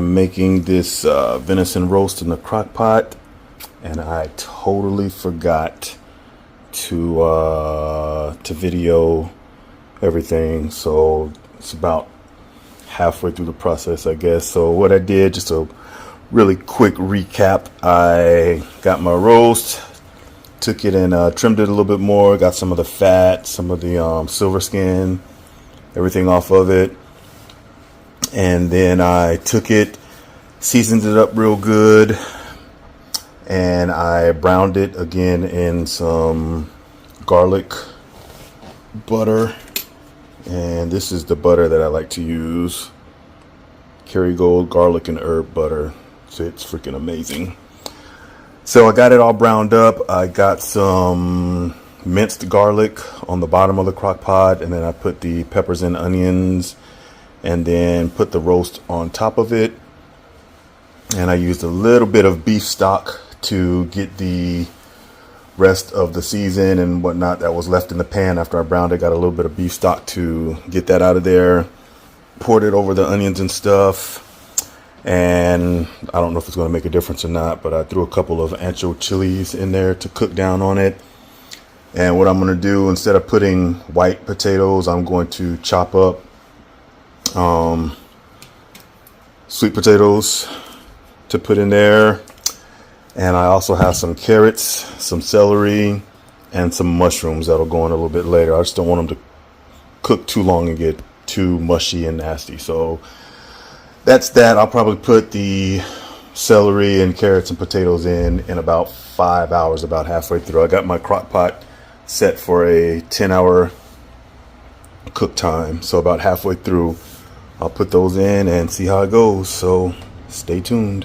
am making this venison roast in the crock pot, and I totally forgot to video everything, so it's about halfway through the process, I guess. So what I did, just a really quick recap, I got my roast, took it and trimmed it a little bit more, got some of the fat, some of the silver skin, everything off of it. And then I took it, seasoned it up real good, and I browned it again in some garlic butter. And this is the butter that I like to use, Kerrygold garlic and herb butter. So it's freaking amazing. So I got it all browned up. I got some minced garlic on the bottom of the crock pot, and then I put the peppers and onions, and then put the roast on top of it. And I used a little bit of beef stock to get the rest of the season and whatnot that was left in the pan after I browned it. Got a little bit of beef stock to get that out of there. Poured it over the onions and stuff. And I don't know if it's going to make a difference or not, but I threw a couple of ancho chilies in there to cook down on it. And what I'm going to do, instead of putting white potatoes, I'm going to chop up sweet potatoes to put in there. And I also have some carrots, some celery, and some mushrooms that'll go in a little bit later. I just don't want them to cook too long and get too mushy and nasty. So that's that. I'll probably put the celery and carrots and potatoes in about 5 hours, about halfway through. I got my crock pot set for a 10-hour cook time. So about halfway through, I'll put those in and see how it goes. So stay tuned.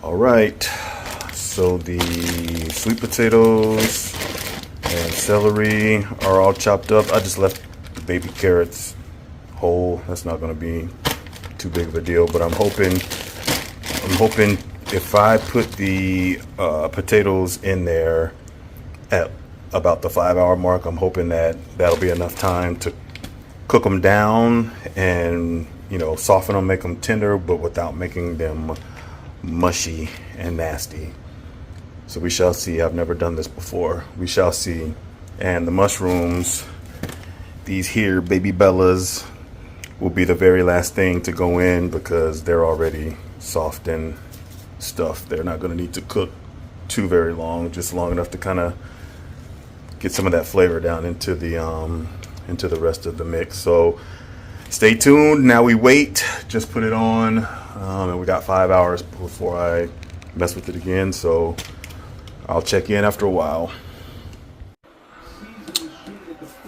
All right, so the sweet potatoes and celery are all chopped up. I just left the baby carrots whole. That's not going to be too big of a deal, but I'm hoping if I put the potatoes in there at about the 5-hour mark, I'm hoping that that'll be enough time to cook them down and, you know, soften them, make them tender, but without making them mushy and nasty. So we shall see. I've never done this before. We shall see. And the mushrooms, these here baby bellas, will be the very last thing to go in because they're already soft and stuff. They're not going to need to cook too very long, just long enough to kind of get some of that flavor down into the rest of the mix. So stay tuned. Now we wait. Just put it on, and we got 5 hours before I mess with it again. So I'll check in after a while.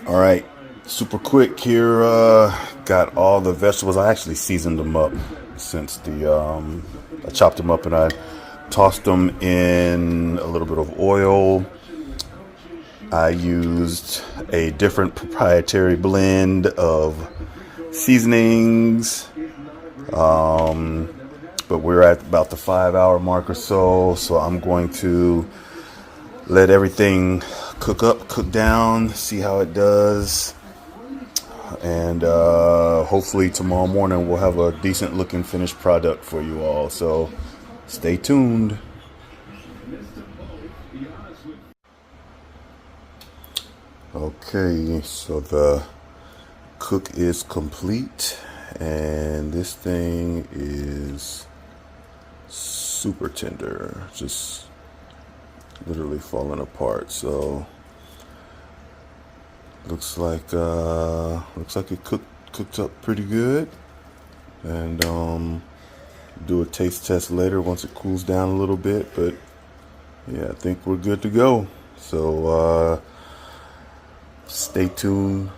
All right, super quick here. Got all the vegetables. I actually seasoned them up since I chopped them up and I tossed them in a little bit of oil. I used a different proprietary blend of seasonings, but we're at about the 5-hour mark or so. So I'm going to let everything cook down, see how it does, and hopefully tomorrow morning we'll have a decent looking finished product for you all. So stay tuned. Okay, so the cook is complete, and this thing is super tender, just literally falling apart. So looks like it cooked up pretty good, and do a taste test later once it cools down a little bit. But yeah, I think we're good to go. So stay tuned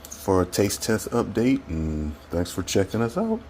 for a taste test update, and thanks for checking us out.